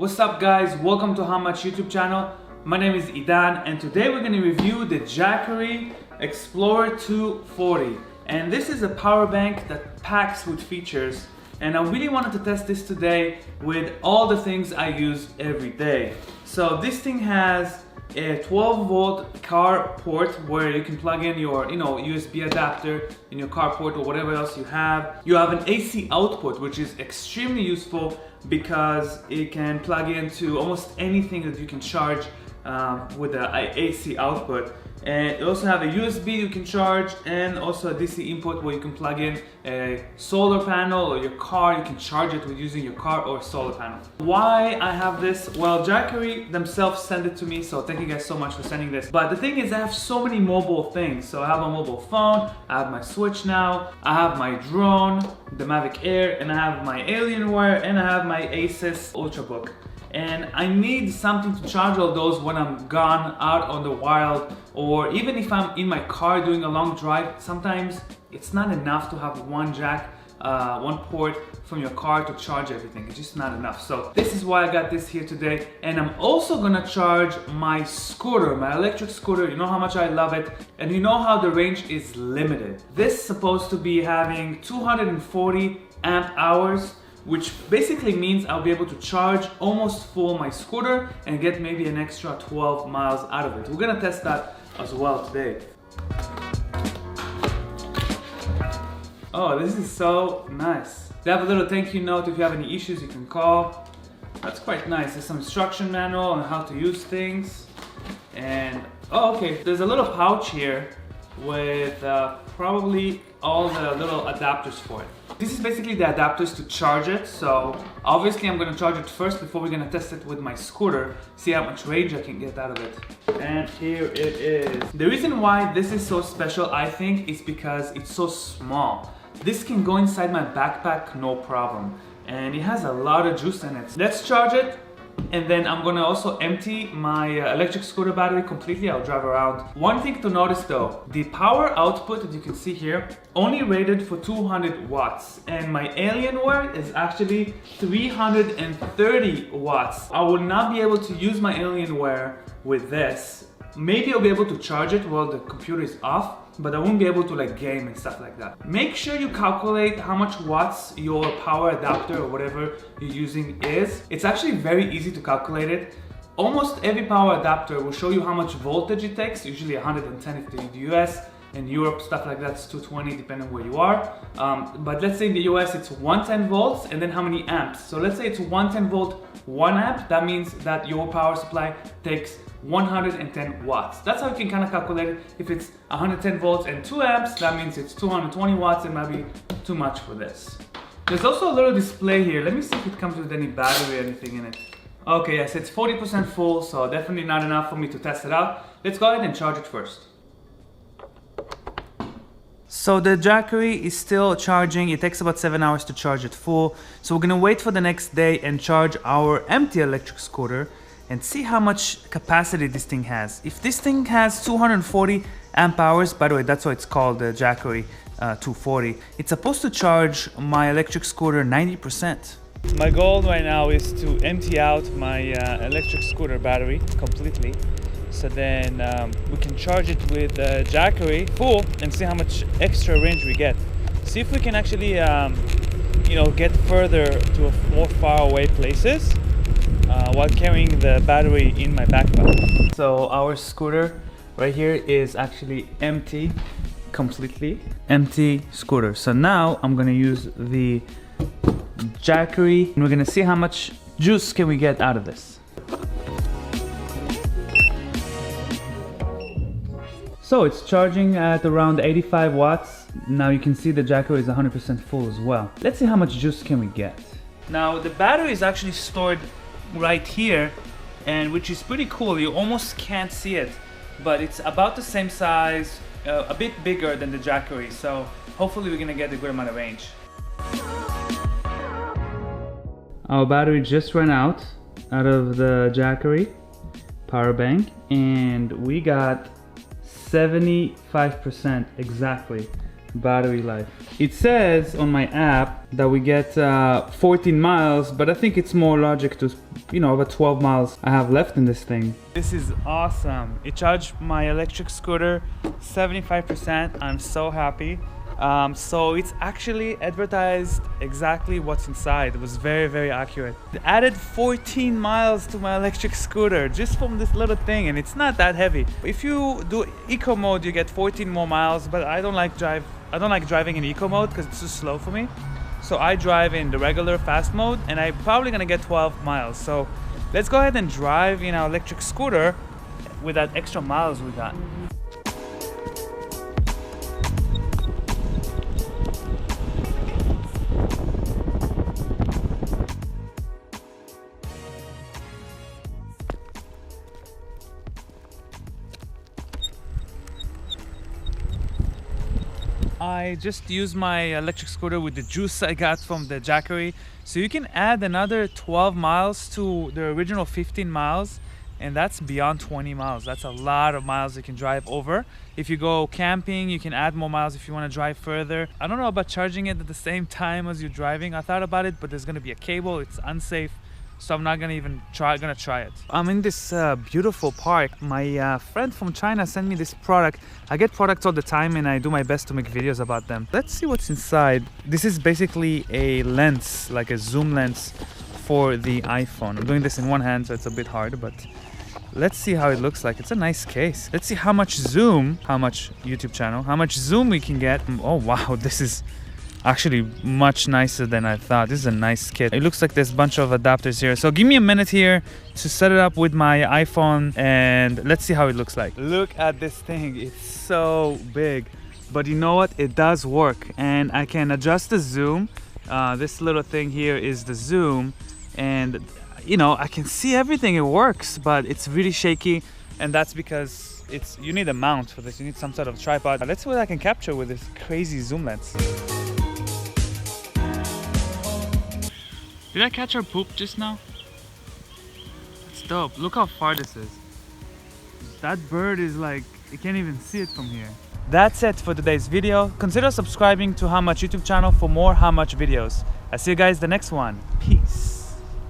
What's up guys, welcome to How Much YouTube channel. My name is Idan and today we're going to review the Jackery Explorer 240. And this is a power bank that packs with features, and I really wanted to test this today with all the things I use every day. So this thing has a 12-volt car port where you can plug in your USB adapter in your car port or whatever else you have. You have an AC output, which is extremely useful because it can plug into almost anything that you can charge with the AC output. And you also have a USB you can charge, and also a DC input where you can plug in a solar panel or your car. You can charge it with using your car or solar panel. Why I have this? Well, Jackery themselves sent it to me, so thank you guys so much for sending this. But the thing is, I have so many mobile things. So I have a mobile phone, I have my Switch now, I have my drone, the Mavic Air, and I have my Alienware, and I have my Asus Ultrabook. And I need something to charge all those when I'm gone out on the wild, or even if I'm in my car doing a long drive. Sometimes it's not enough to have one jack, one port from your car to charge everything. It's just not enough. So this is why I got this here today. And I'm also gonna charge my scooter, my electric scooter. You know how much I love it, and you know how the range is limited. This is supposed to be having 240 amp hours, which basically means I'll be able to charge almost full my scooter and get maybe an extra 12 miles out of it. We're gonna test that as well today. Oh, this is so nice. They have a little thank you note. If you have any issues, you can call. That's quite nice. There's some instruction manual on how to use things. And, oh, okay, there's a little pouch here with probably all the little adapters for it. This is basically the adapters to charge it. So obviously I'm gonna charge it first before we're gonna test it with my scooter, see how much range I can get out of it. And here it is. The reason why this is so special, I think, is because it's so small. This can go inside my backpack no problem, and it has a lot of juice in it. Let's charge it, and then I'm gonna also empty my electric scooter battery completely. I'll drive around. One thing to notice though, the power output that you can see here only rated for 200 watts, and my Alienware is actually 330 watts. I will not be able to use my Alienware with this. Maybe I'll be able to charge it while the computer is off, but I won't be able to like game and stuff like that. Make sure you calculate how much watts your power adapter or whatever you're using is. It's actually very easy to calculate it. Almost every power adapter will show you how much voltage it takes, usually 110 if they're in the US. In Europe, stuff like that's 220 depending where you are. But let's say in the US it's 110 volts and then how many amps. So let's say it's 110 volt, 1 amp. That means that your power supply takes 110 watts. That's how you can kind of calculate it. If it's 110 volts and 2 amps, that means it's 220 watts. It might be too much for this. There's also a little display here. Let me see if it comes with any battery or anything in it. Okay, yes, it's 40% full, so definitely not enough for me to test it out. Let's go ahead and charge it first. So the Jackery is still charging. It takes about 7 hours to charge it full. So we're gonna wait for the next day and charge our empty electric scooter and see how much capacity this thing has. If this thing has 240 amp hours, by the way, that's why it's called the Jackery 240, it's supposed to charge my electric scooter 90%. My goal right now is to empty out my electric scooter battery completely. So then we can charge it with Jackery full and see how much extra range we get. See if we can actually, get further to more far away places while carrying the battery in my backpack. So our scooter right here is actually empty, completely empty scooter. So now I'm gonna use the Jackery and we're gonna see how much juice can we get out of this. So it's charging at around 85 watts. Now you can see the Jackery is 100% full as well. Let's see how much juice can we get. Now the battery is actually stored right here, and which is pretty cool. You almost can't see it, but it's about the same size, a bit bigger than the Jackery. So hopefully we're gonna get a good amount of range. Our battery just ran out of the Jackery power bank, and we got 75% exactly battery life. It says on my app that we get 14 miles, but I think it's more logic to, you know, about 12 miles I have left in this thing. This is awesome. It charged my electric scooter 75%. I'm so happy. So it's actually advertised exactly what's inside. It was very, very accurate. It added 14 miles to my electric scooter just from this little thing, and it's not that heavy. If you do eco mode, you get 14 more miles, but I don't like driving in eco mode because it's too slow for me. So I drive in the regular fast mode, and I'm probably gonna get 12 miles. So let's go ahead and drive in our electric scooter with that extra miles we got. I just used my electric scooter with the juice I got from the Jackery. So you can add another 12 miles to the original 15 miles, and that's beyond 20 miles. That's a lot of miles you can drive over. If you go camping, you can add more miles if you want to drive further. I don't know about charging it at the same time as you're driving. I thought about it, but there's going to be a cable. It's unsafe. So I'm not gonna even try it. I'm in this beautiful park. My friend from China sent me this product. I get products all the time and I do my best to make videos about them. Let's see what's inside. This is basically a lens, like a zoom lens for the iPhone. I'm doing this in one hand, so it's a bit hard, but let's see how it looks like. It's a nice case. Let's see how much zoom, how much zoom we can get. Oh wow, this is actually much nicer than I thought. This is a nice kit. It looks like there's a bunch of adapters here. So give me a minute here to set it up with my iPhone and let's see how it looks like. Look at this thing. It's so big. But you know what? It does work. And I can adjust the zoom. This little thing here is the zoom. And you know, I can see everything. It works, but it's really shaky. And that's because you need a mount for this. You need some sort of tripod. Let's see what I can capture with this crazy zoom lens. Did I catch her poop just now? That's dope. Look how far this is. That bird is like, you can't even see it from here. That's it for today's video. Consider subscribing to How Much YouTube channel for more How Much videos. I'll see you guys the next one. Peace.